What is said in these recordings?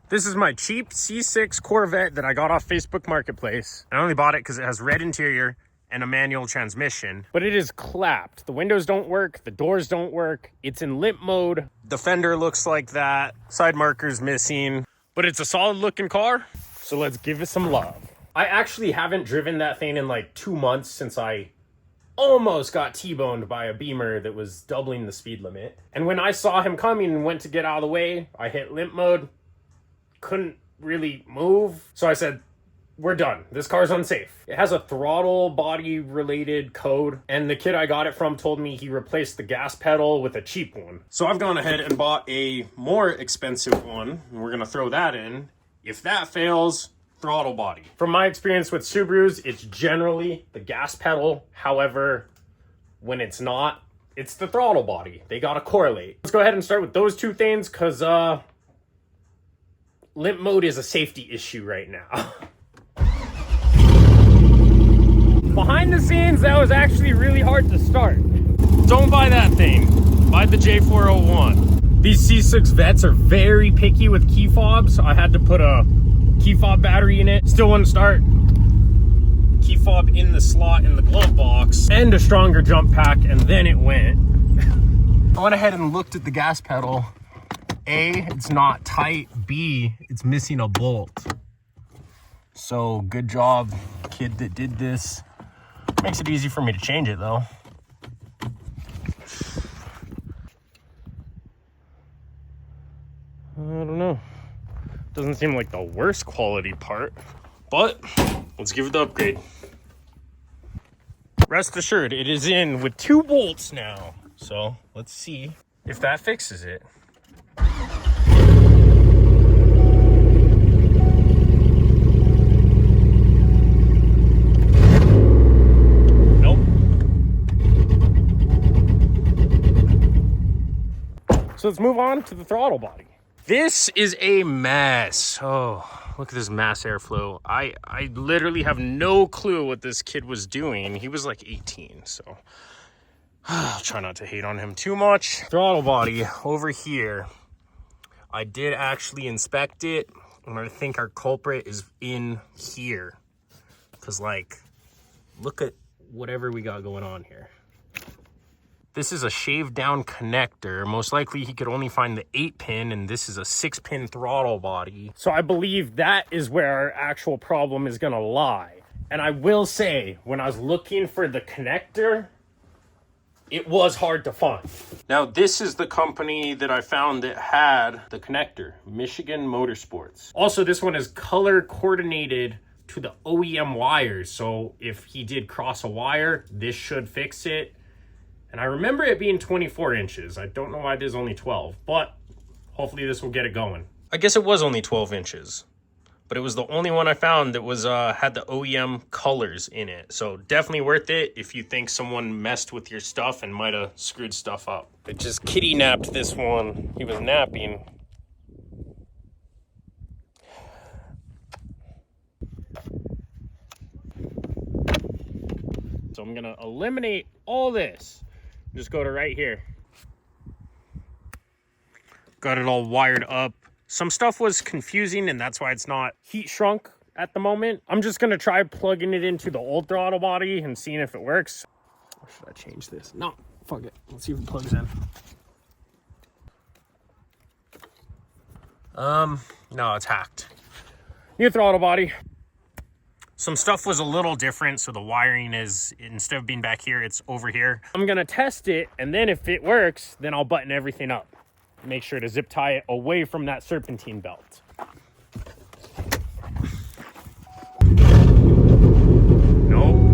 This is my cheap C6 Corvette that I got off Facebook Marketplace. I only bought it because it has red interior and a manual transmission, but it is clapped. The windows don't work, the doors don't work. It's in limp mode. The fender looks like that. Side marker's missing, but it's a solid looking car. So let's give it some love. I actually haven't driven that thing in like 2 months since I almost got T-boned by a Beamer that was doubling the speed limit. And when I saw him coming and went to get out of the way, I hit limp mode, couldn't really move. So I said, we're done. This car's unsafe. It has a throttle body related code, and the kid I got it from told me he replaced the gas pedal with a cheap one. So I've gone ahead and bought a more expensive one, and we're gonna throw that in. If that fails, throttle body. From my experience with Subarus, it's generally the gas pedal. However, when it's not, it's the throttle body. They gotta correlate. Let's go ahead and start with those two things, because limp mode is a safety issue right now. Behind the scenes, that was actually really hard to start. Don't buy that thing. Buy the J401. These C6 Vettes are very picky with key fobs. So I had to put a key fob battery in it. Still wouldn't start. Key fob in the slot in the glove box and a stronger jump pack, and then it went. I went ahead and looked at the gas pedal. A, it's not tight. B, it's missing a bolt. So good job, kid that did this. Makes it easy for me to change it though. I don't know. Doesn't seem like the worst quality part, but let's give it the upgrade. Rest assured, it is in with 2 bolts now. So let's see if that fixes it. So let's move on to the throttle body. This is a mess. Oh, look at this mass airflow. I literally have no clue what this kid was doing. He was like 18, so I'll try not to hate on him too much. Throttle body over here. I did actually inspect it, and I think our culprit is in here. Because, like, look at whatever we got going on here. This is a shaved down connector. Most likely he could only find the 8-pin, and this is a 6-pin throttle body. So I believe that is where our actual problem is gonna lie. And I will say, when I was looking for the connector, it was hard to find. Now this is the company that I found that had the connector, Michigan Motorsports. Also, this one is color coordinated to the OEM wires. So if he did cross a wire, this should fix it. And I remember it being 24 inches. I don't know why there's only 12, but hopefully this will get it going. I guess it was only 12 inches, but it was the only one I found that was had the OEM colors in it. So definitely worth it if you think someone messed with your stuff and might have screwed stuff up. It just kitty napped this one. He was napping. So I'm gonna eliminate all this. Just go to right here. Got it all wired up. Some stuff was confusing, and that's why it's not heat shrunk at the moment. I'm just gonna try plugging it into the old throttle body and seeing if it works. Or should I change this? No, fuck it. Let's see if it plugs in. No, it's hacked. New throttle body. Some stuff was a little different, so the wiring is, instead of being back here, it's over here. I'm gonna test it, and then if it works, then I'll button everything up. Make sure to zip tie it away from that serpentine belt. Nope.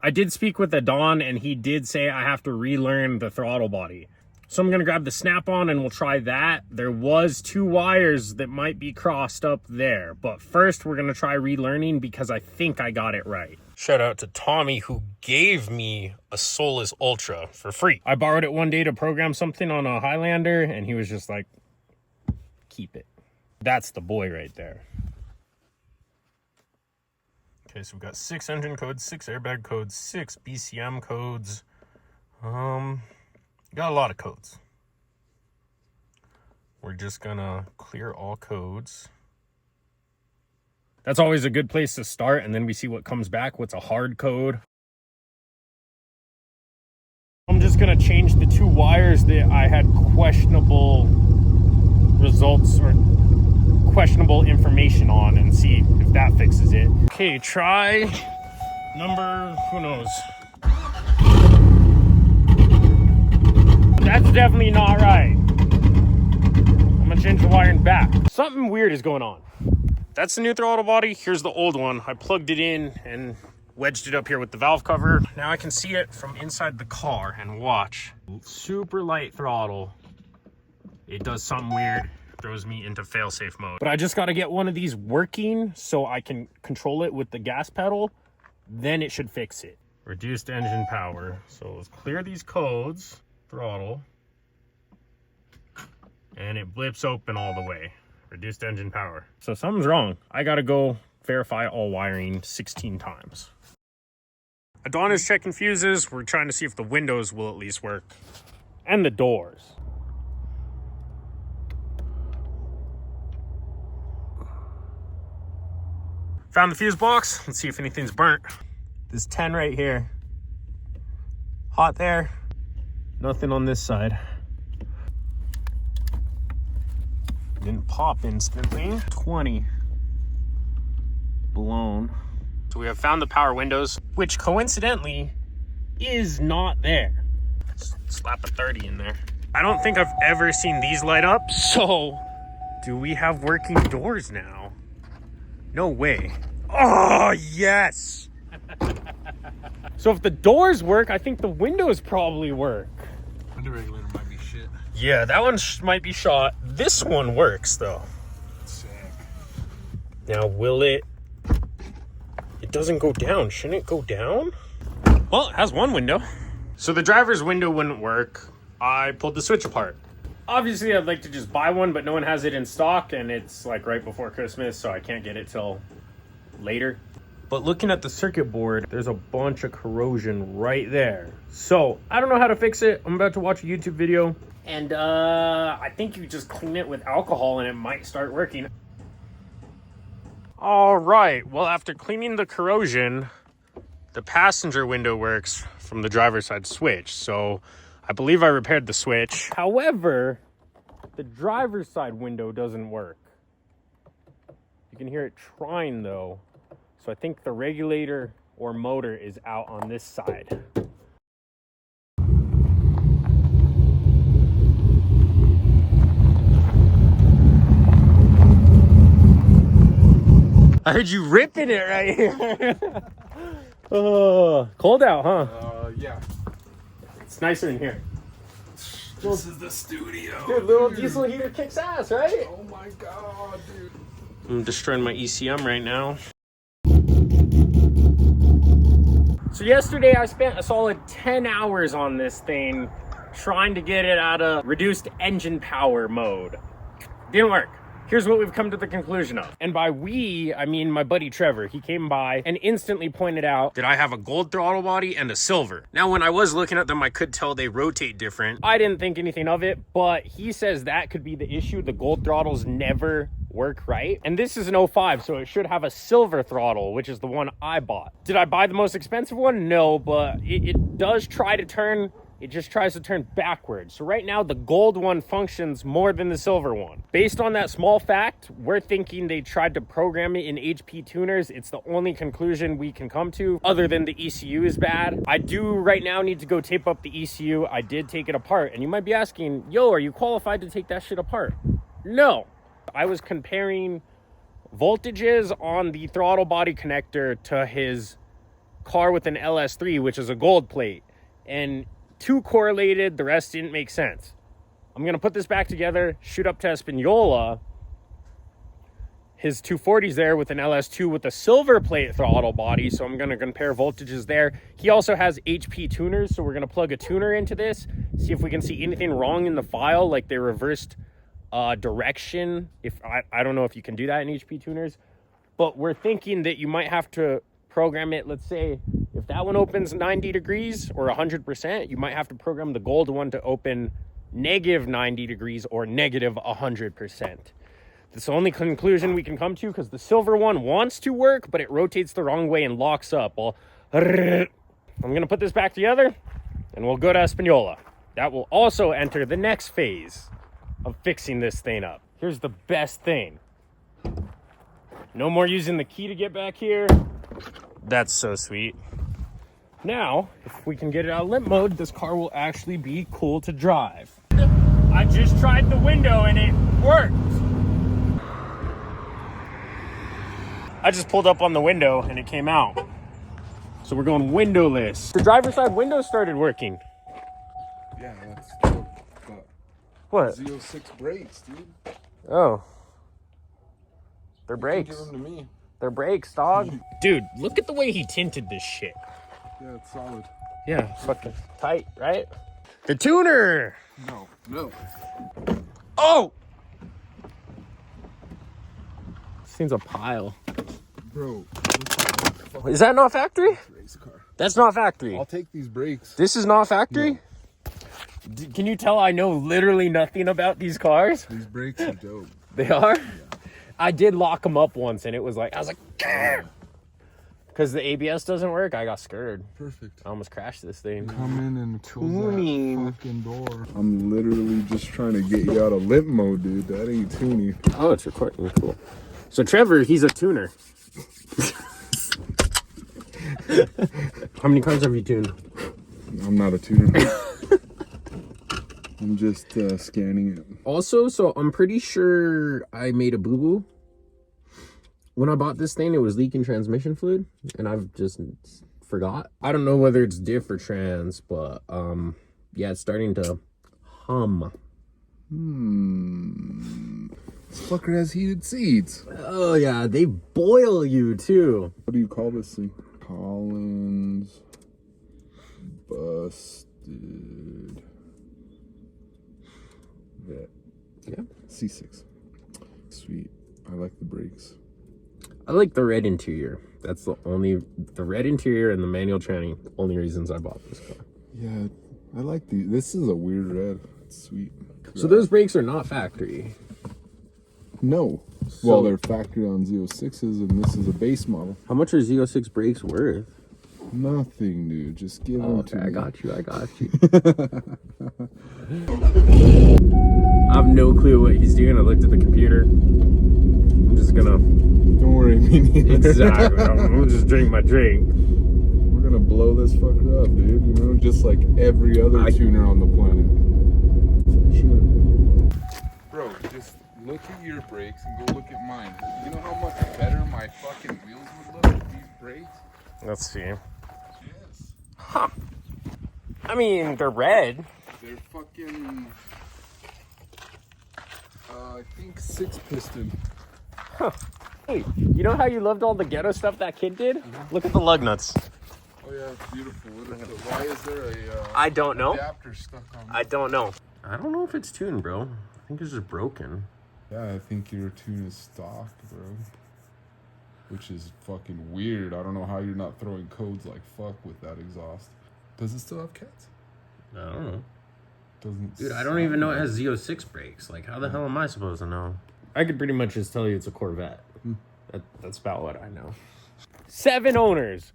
I did speak with the Don, and he did say I have to relearn the throttle body. So I'm gonna grab the snap-on and we'll try that. There was 2 wires that might be crossed up there, but first we're gonna try relearning because I think I got it right. Shout out to Tommy, who gave me a Solus Ultra for free. I borrowed it one day to program something on a Highlander, and he was just like, keep it. That's the boy right there. Okay, so we've got 6 engine codes, 6 airbag codes, 6 BCM codes. Got a lot of codes. We're just gonna clear all codes. That's always a good place to start, and then we see what comes back, what's a hard code. I'm just gonna change the 2 wires that I had questionable results or questionable information on and see if that fixes it. Okay, try number, who knows? That's definitely not right. I'm gonna change the wiring back. Something weird is going on. That's the new throttle body. Here's the old one. I plugged it in and wedged it up here with the valve cover. Now I can see it from inside the car and watch. Super light throttle. It does something weird. Throws me into fail-safe mode. But I just got to get one of these working so I can control it with the gas pedal. Then it should fix it. Reduced engine power. So let's clear these codes. Throttle. And it blips open all the way. Reduced engine power. So something's wrong. I got to go verify all wiring 16 times. Adon's checking fuses. We're trying to see if the windows will at least work. And the doors. Found the fuse box. Let's see if anything's burnt. This 10 right here. Hot there. Nothing on this side. Didn't pop instantly. 20. Blown. So we have found the power windows, which coincidentally is not there. Slap a 30 in there. I don't think I've ever seen these light up. So do we have working doors now? No way. Oh, yes. So if the doors work, I think the windows probably work. Window regulator might be shit. Yeah, that one might be shot. This one works though. Sick. Now will it? It doesn't go down. Shouldn't it go down? Well, it has one window. So the driver's window wouldn't work. I pulled the switch apart. Obviously, I'd like to just buy one, but no one has it in stock, and it's like right before Christmas, so I can't get it till later. But looking at the circuit board, there's a bunch of corrosion right there. So I don't know how to fix it. I'm about to watch a YouTube video, and I think you just clean it with alcohol and it might start working. All right, well, after cleaning the corrosion, the passenger window works from the driver's side switch. So I believe I repaired the switch. However, the driver's side window doesn't work. You can hear it trying though. So I think the regulator or motor is out on this side. I heard you ripping it right here. Oh, cold out, huh? Yeah. It's nicer in here. This is the studio. Dude, little diesel heater kicks ass, right? Oh my god, dude. I'm destroying my ECM right now. So yesterday I spent a solid 10 hours on this thing trying to get it out of reduced engine power mode. Didn't work. Here's what we've come to the conclusion of. And by we, I mean my buddy Trevor. He came by and instantly pointed out that I have a gold throttle body and a silver. Now, when I was looking at them, I could tell they rotate different. I didn't think anything of it, but he says that could be the issue. The gold throttles never work right. And this is an 05, so it should have a silver throttle, which is the one I bought. Did I buy the most expensive one? No, but it does try to turn. It just tries to turn backwards. So right now, the gold one functions more than the silver one. Based on that small fact, we're thinking they tried to program it in HP tuners. It's the only conclusion we can come to, other than the ECU is bad. I do right now need to go tape up the ECU. I did take it apart. And you might be asking, yo, are you qualified to take that shit apart? No. I was comparing voltages on the throttle body connector to his car with an LS3, which is a gold plate. And two correlated, the rest didn't make sense. I'm gonna put this back together, shoot up to Espanola. His 240's there with an LS2 with a silver plate throttle body, so I'm gonna compare voltages there. He also has HP tuners, so we're gonna plug a tuner into this, see if we can see anything wrong in the file, like they reversed direction. If I don't know if you can do that in HP tuners, but we're thinking that you might have to program it. Let's say if that one opens 90 degrees or 100%, you might have to program the gold one to open negative 90 degrees or negative 100%. That's the only conclusion we can come to, because the silver one wants to work, but it rotates the wrong way and locks up. Well, I'm going to put this back together, and we'll go to Espanola. That will also enter the next phase of fixing this thing up. Here's the best thing. No more using the key to get back here. That's so sweet. Now, if we can get it out of limp mode, this car will actually be cool to drive. I just tried the window and it worked. I just pulled up on the window and it came out. So we're going windowless. The driver's side window started working. Yeah, that's What? Z06 brakes, dude. Oh. They're You brakes. can give them to me. They're brakes, dog. Dude, look at the way he tinted this shit. Yeah, it's solid. Yeah, fucking tight, right? The tuner! No. Oh! This thing's a pile. Bro, Is that not factory? race car. That's not factory. I'll take these brakes. This is not factory? No. Can you tell I know literally nothing about these cars? These brakes are dope. They are? Yeah. I did lock them up once and it was like, I was like, because the ABS doesn't work, I got scared. Perfect. I almost crashed this thing. Come in and close Tuning. that fucking door. I'm literally just trying to get you out of limp mode, dude. That ain't tuning. Oh, it's recording. Cool. So Trevor, he's a tuner. How many cars have you tuned? I'm not a tuner. I'm just scanning it. Also, so I'm pretty sure I made a boo-boo. When I bought this thing, it was leaking transmission fluid, and I've just forgot. I don't know whether it's diff or trans, but yeah, it's starting to hum. This fucker has heated seats. Oh yeah, they boil you too. What do you call this thing? Collins busted. Vette. Yeah. C6. Sweet. I like the brakes. I like the red interior. That's the red interior and the manual tranny, only reasons I bought this car. Yeah, I like these. This is a weird red. It's sweet. So those brakes are not factory. No. Well, they're factory on Z06s, and this is a base model. How much are Z06 brakes worth? Nothing, dude. Just give them to me. I got you. I have no clue what he's doing. I looked at the computer. I'm just gonna... Don't worry, me neither. Exactly. I'm gonna just drink my drink. We're gonna blow this fucker up, dude. You know, just like every other tuner on the planet. Sure. Bro, just look at your brakes and go look at mine. You know how much better my fucking wheels would look with these brakes? Let's see. Yes. Huh. I mean, they're red. They're fucking... I think 6-piston. Huh. Hey, you know how you loved all the ghetto stuff that kid did? Mm-hmm. Look at the lug nuts. Oh yeah, it's beautiful. Why is there a I don't know. adapter stuck on it? I don't know. I don't know if it's tuned, bro. I think it's just broken. Yeah, I think your tune is stock, bro. Which is fucking weird. I don't know how you're not throwing codes like fuck with that exhaust. Does it still have cats? I don't know. Doesn't. Dude, I don't even know it has Z06 brakes. Like, how the hell am I supposed to know? I could pretty much just tell you it's a Corvette. That's about what I know. 7 owners.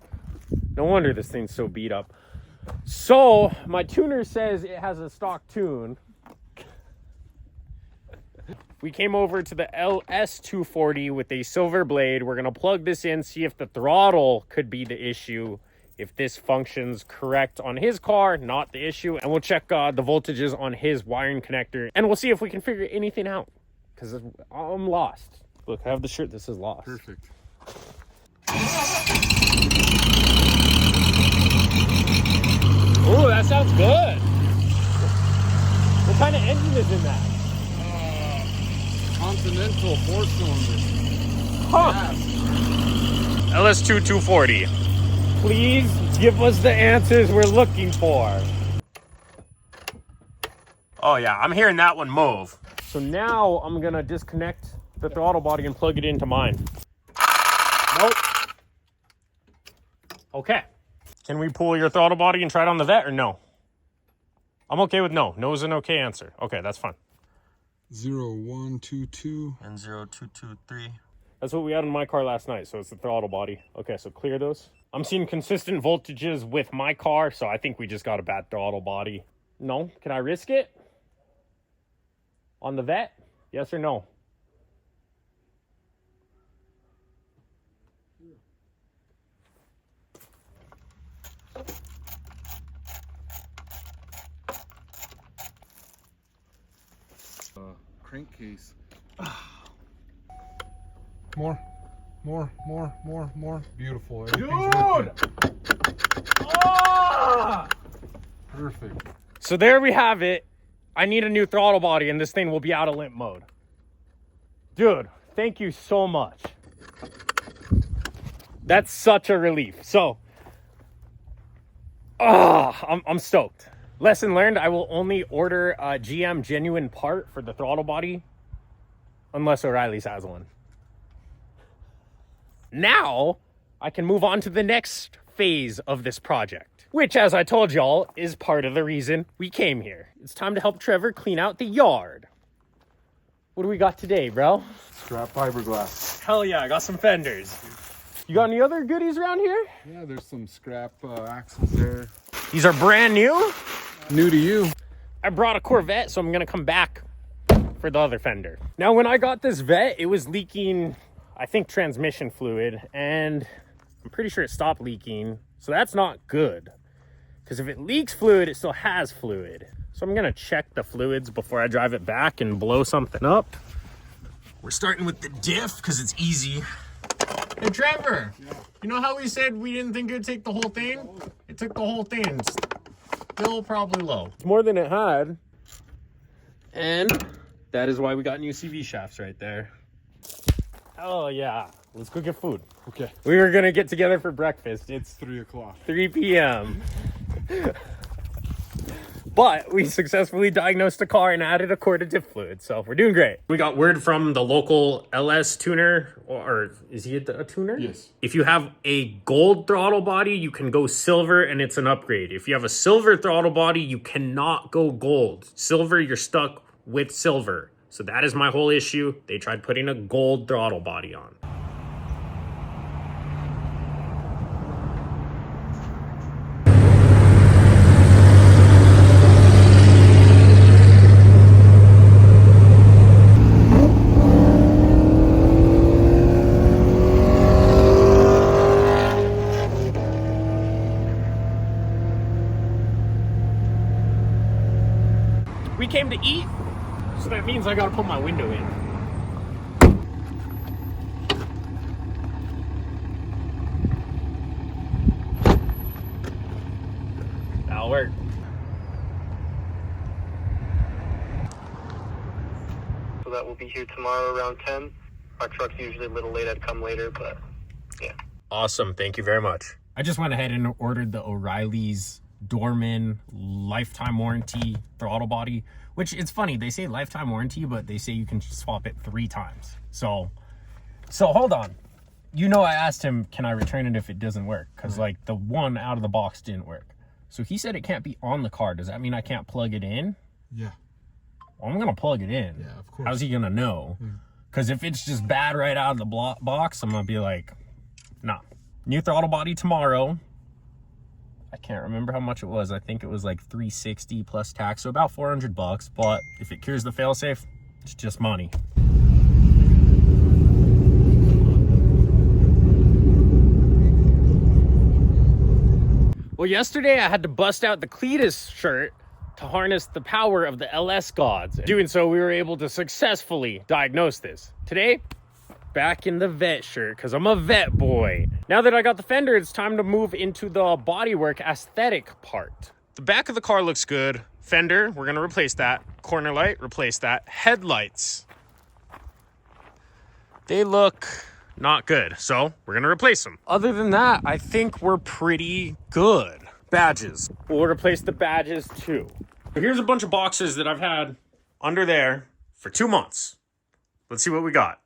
No wonder this thing's so beat up. So, my tuner says it has a stock tune. We came over to the LS240 with a silver blade. We're going to plug this in, see if the throttle could be the issue. If this functions correct on his car, not the issue. And we'll check the voltages on his wiring connector. And we'll see if we can figure anything out. Because I'm lost. Look, I have the shirt that says lost. Perfect. Ooh, that sounds good. What kind of engine is in that? Continental 4-cylinder. Huh. LS2 240. Please give us the answers we're looking for. Oh yeah, I'm hearing that one move. So now I'm gonna disconnect the throttle body and plug it into mine. Nope. Okay. Can we pull your throttle body and try it on the vet or no? I'm okay with no. No is an okay answer. Okay, that's fine. 0122 and 0223. That's what we had in my car last night, so it's the throttle body. Okay, so clear those. I'm seeing consistent voltages with my car, so I think we just got a bad throttle body. No? Can I risk it? On the vet? Yes or no? Crankcase. More. Beautiful. Dude! Ah! Perfect. So there we have it. I need a new throttle body and this thing will be out of limp mode. Dude, thank you so much. That's such a relief. So, I'm stoked. Lesson learned, I will only order a GM genuine part for the throttle body unless O'Reilly's has one. Now, I can move on to the next phase of this project, which, as I told y'all, is part of the reason we came here. It's time to help Trevor clean out the yard. What do we got today, bro? Scrap fiberglass. Hell yeah, I got some fenders. You got any other goodies around here? Yeah, there's some scrap axles there. These are brand new. New to you. I brought a Corvette, so I'm gonna come back for the other fender. Now, when I got this Vette, it was leaking, I think, transmission fluid, and I'm pretty sure it stopped leaking. So that's not good, because if it leaks fluid, it still has fluid. So I'm gonna check the fluids before I drive it back and blow something up. We're starting with the diff, because it's easy. Hey, Trevor, yeah. You know how we said we didn't think it would take the whole thing? It took the whole thing. It's still probably low. It's more than it had. And that is why we got new CV shafts right there. Oh, yeah. Let's go get food. Okay. We were going to get together for breakfast. It's 3 o'clock. 3 p.m. But we successfully diagnosed the car and added a quart of diff fluid, so we're doing great. We got word from the local LS tuner, or is he a tuner? Yes. If you have a gold throttle body, you can go silver and it's an upgrade. If you have a silver throttle body, you cannot go gold. Silver, you're stuck with silver. So that is my whole issue. They tried putting a gold throttle body on. We came to eat, so that means I gotta put my window in. That'll work. So that will be here tomorrow around 10. Our truck's usually a little late, I'd come later, but yeah. Awesome, thank you very much. I just went ahead and ordered the O'Reilly's Dorman lifetime warranty throttle body, which it's funny, they say lifetime warranty, but they say you can swap it 3 times. So hold on. You know, I asked him, can I return it if it doesn't work? Because like the one out of the box didn't work. So he said it can't be on the car. Does that mean I can't plug it in? Yeah. Well, I'm gonna plug it in. Yeah, of course. How's he gonna know? Because if it's just bad right out of the box, I'm gonna be like, nah. New throttle body tomorrow. I can't remember how much it was. I think it was like $360 plus tax, so about $400. But if it cures the failsafe, it's just money. Well, yesterday I had to bust out the Cletus shirt to harness the power of the LS gods. Doing so, we were able to successfully diagnose this. Today, back in the vet shirt, because I'm a vet boy. Now that I got the fender, it's time to move into the bodywork aesthetic part. The back of the car looks good. Fender, we're gonna replace that. Corner light, replace that. Headlights, they look not good, so we're gonna replace them. Other than that, I think we're pretty good. Badges, we'll replace the badges too. Here's a bunch of boxes that I've had under there for 2 months. Let's see what we got.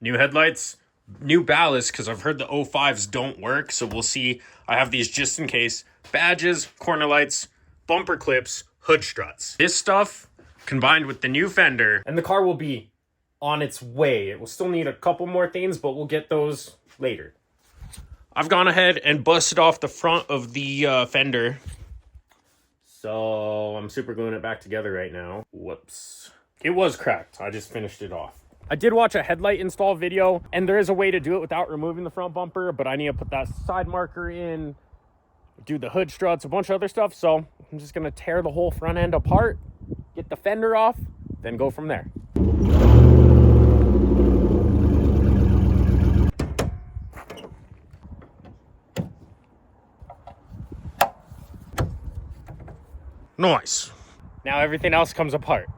New headlights, new ballast because I've heard the 05s don't work. So we'll see. I have these just in case. Badges, corner lights, bumper clips, hood struts. This stuff combined with the new fender, and the car will be on its way. It will still need a couple more things, but we'll get those later. I've gone ahead and busted off the front of the fender. So I'm super gluing it back together right now. Whoops. It was cracked. I just finished it off. I did watch a headlight install video, and there is a way to do it without removing the front bumper, but I need to put that side marker in, do the hood struts, a bunch of other stuff. So I'm just going to tear the whole front end apart, get the fender off, then go from there. Nice. Now everything else comes apart.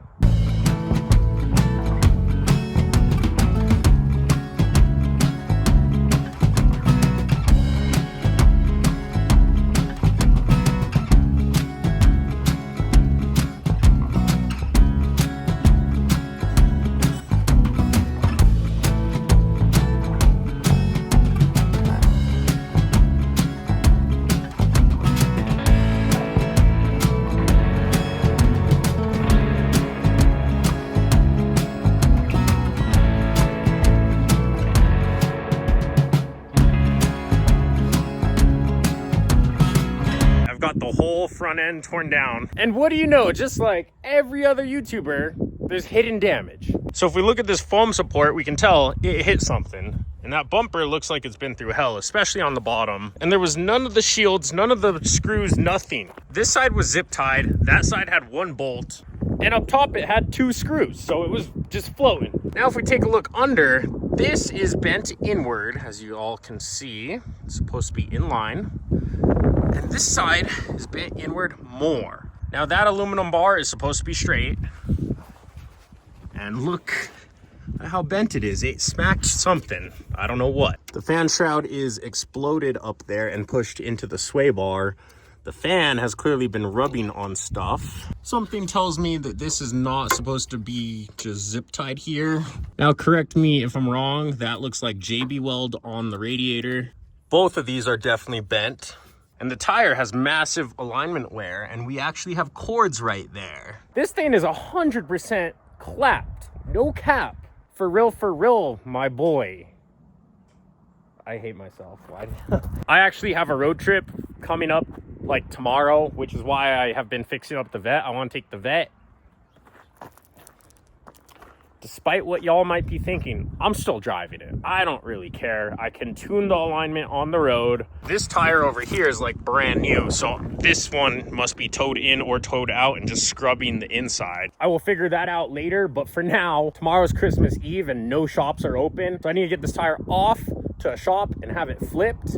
Got the whole front end torn down. And what do you know, just like every other YouTuber, there's hidden damage. So if we look at this foam support, we can tell it hit something. And that bumper looks like it's been through hell, especially on the bottom. And there was none of the shields, none of the screws, nothing. This side was zip tied, that side had one bolt, and up top it had 2 screws, so it was just floating. Now if we take a look under, this is bent inward, as you all can see. It's supposed to be in line. And this side is bent inward more. Now that aluminum bar is supposed to be straight. And look at how bent it is. It smacked something. I don't know what. The fan shroud is exploded up there and pushed into the sway bar. The fan has clearly been rubbing on stuff. Something tells me that this is not supposed to be just zip tied here. Now correct me if I'm wrong. That looks like JB weld on the radiator. Both of these are definitely bent. And the tire has massive alignment wear, and we actually have cords right there. This thing is 100% clapped. No cap. For real, my boy. I hate myself. Why? I actually have a road trip coming up like tomorrow, which is why I have been fixing up the Vette. I want to take the Vette. Despite what y'all might be thinking, I'm still driving it. I don't really care. I can tune the alignment on the road. This tire over here is like brand new, so this one must be towed in or towed out and just scrubbing the inside. I will figure that out later, but for now, tomorrow's Christmas Eve and no shops are open. So I need to get this tire off to a shop and have it flipped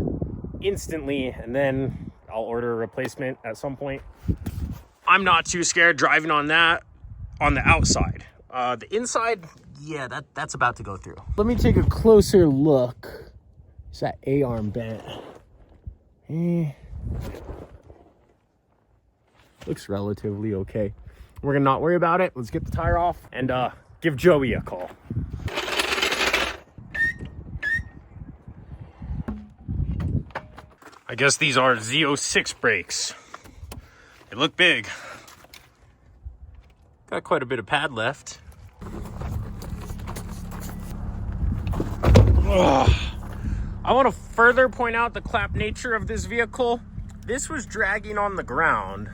instantly, and then I'll order a replacement at some point. I'm not too scared driving on that on the outside. The inside, yeah, that's about to go through. Let me take a closer look. Is that A-arm bent? Looks relatively okay. We're gonna not worry about it. Let's get the tire off and give Joey a call. I guess these are Z06 brakes. They look big. Got quite a bit of pad left. Ugh. I want to further point out the clap nature of this vehicle. This was dragging on the ground.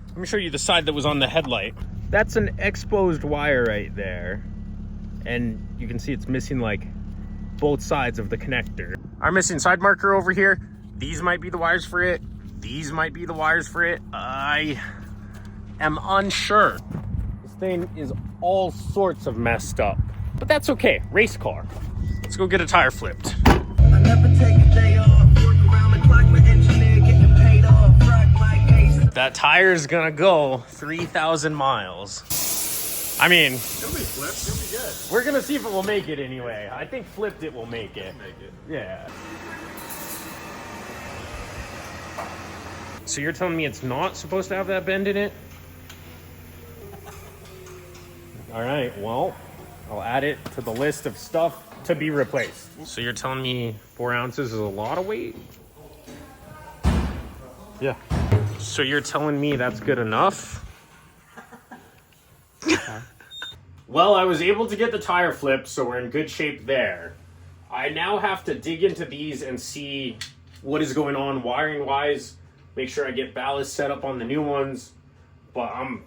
Let me show you the side that was on the headlight. That's an exposed wire right there. And you can see it's missing like both sides of the connector. Our missing side marker over here. These might be the wires for it. These might be the wires for it. I am unsure. This thing is all sorts of messed up, but that's okay. Race car. Let's go get a tire flipped. I never take a day off. Work around the clock, my engineer getting paid off. Rock like Ace. That tire is gonna go 3,000 miles. I mean, It'll be flipped. It'll be good. we're gonna see if it will make it anyway. I think flipped it will make it. Yeah. So you're telling me it's not supposed to have that bend in it? All right, well, I'll add it to the list of stuff to be replaced. So you're telling me 4 ounces is a lot of weight? Yeah. So you're telling me that's good enough? Well, I was able to get the tire flipped, so we're in good shape there. I now have to dig into these and see what is going on wiring-wise, make sure I get ballast set up on the new ones, but I'm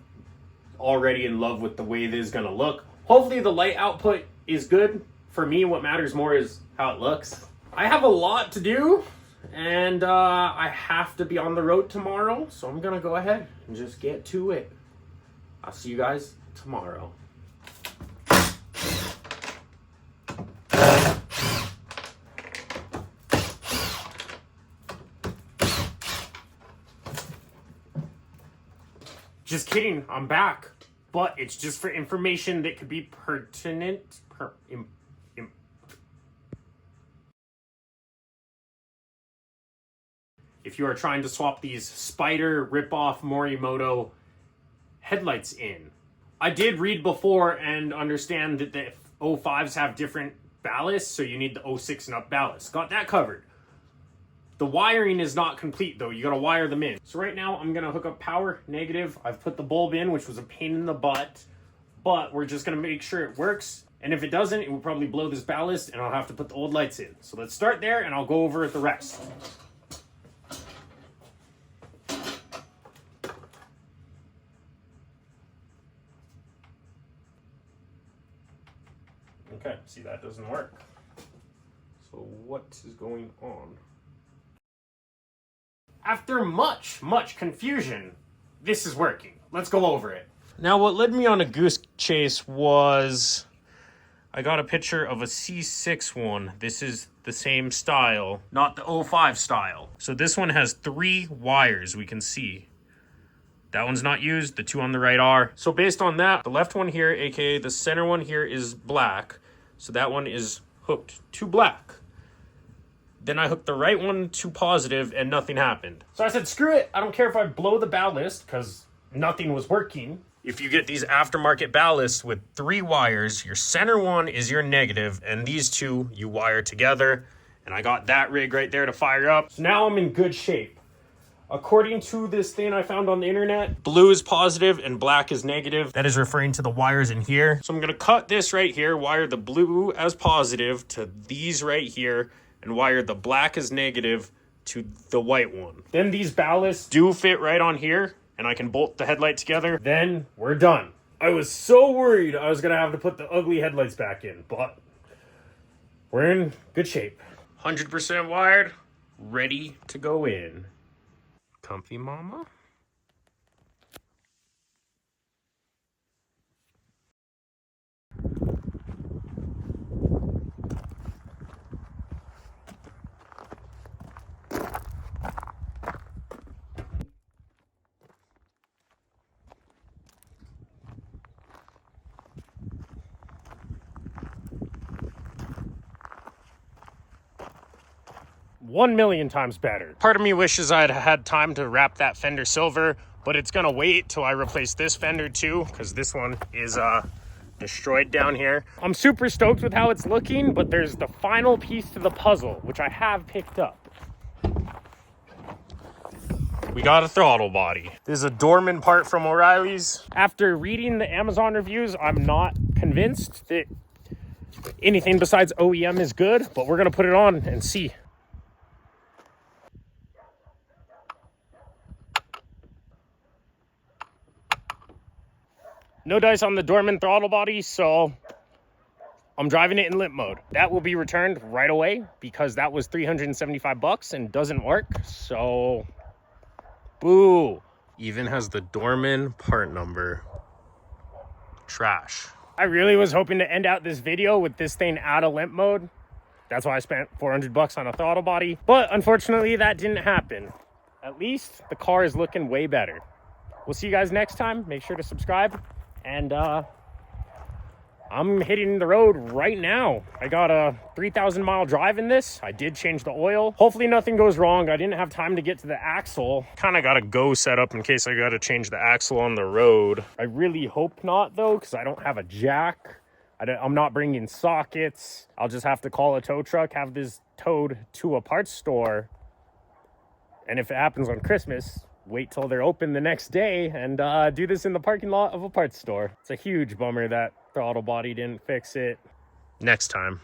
already in love with the way this is going to look. Hopefully the light output is good. For me, what matters more is how it looks. I have a lot to do, and I have to be on the road tomorrow, so I'm going to go ahead and just get to it. I'll see you guys tomorrow. Just kidding, I'm back. But it's just for information that could be pertinent. If you are trying to swap these Spider rip-off Morimoto headlights in. I did read before and understand that the 05s have different ballast, so you need the 06 and up ballast. Got that covered. The wiring is not complete though, you gotta wire them in. So right now I'm gonna hook up power, negative. I've put the bulb in, which was a pain in the butt, but we're just gonna make sure it works. And if it doesn't, it will probably blow this ballast and I'll have to put the old lights in. So let's start there and I'll go over the rest. Okay, see that doesn't work. So what is going on? After much confusion, this is working. Let's go over it. Now, what led me on a goose chase was I got a picture of a C6 one. This is the same style, not the 05 style. So this one has 3 wires we can see. That one's not used, the 2 on the right are. So based on that, the left one here, aka the center one here, is black. So that one is hooked to black. Then I hooked the right one to positive and nothing happened. So I said, screw it. I don't care if I blow the ballast because nothing was working. If you get these aftermarket ballasts with 3 wires, your center one is your negative and these 2 you wire together. And I got that rig right there to fire up. So now I'm in good shape. According to this thing I found on the internet, blue is positive and black is negative. That is referring to the wires in here. So I'm gonna cut this right here, wire the blue as positive to these right here, and wire the black as negative to the white one. Then these ballasts do fit right on here, and I can bolt the headlight together. Then we're done. I was so worried I was gonna have to put the ugly headlights back in, but we're in good shape. 100% wired, ready to go in. Comfy, mama? One million times better. Part of me wishes I'd had time to wrap that fender silver, but it's gonna wait till I replace this fender too, because this one is destroyed down here. I'm super stoked with how it's looking, but there's the final piece to the puzzle, which I have picked up. We got a throttle body. This is a Dorman part from O'Reilly's. After reading the Amazon reviews, I'm not convinced that anything besides OEM is good, but we're gonna put it on and see. No dice on the Dorman throttle body, so I'm driving it in limp mode. That will be returned right away because that was $375 and doesn't work, so boo. Even has the Dorman part number. Trash. I really was hoping to end out this video with this thing out of limp mode. That's why I spent $400 on a throttle body, but unfortunately that didn't happen. At least the car is looking way better. We'll see you guys next time. Make sure to subscribe. And I'm hitting the road right now. I got a 3,000 mile drive in this. I did change the oil. Hopefully nothing goes wrong. I didn't have time to get to the axle. Kind of got a go set up in case I got to change the axle on the road. I really hope not though, because I don't have a jack. I'm not bringing sockets. I'll just have to call a tow truck, have this towed to a parts store. And if it happens on Christmas, wait till they're open the next day and do this in the parking lot of a parts store. It's a huge bummer that Throttle Body didn't fix it. Next time.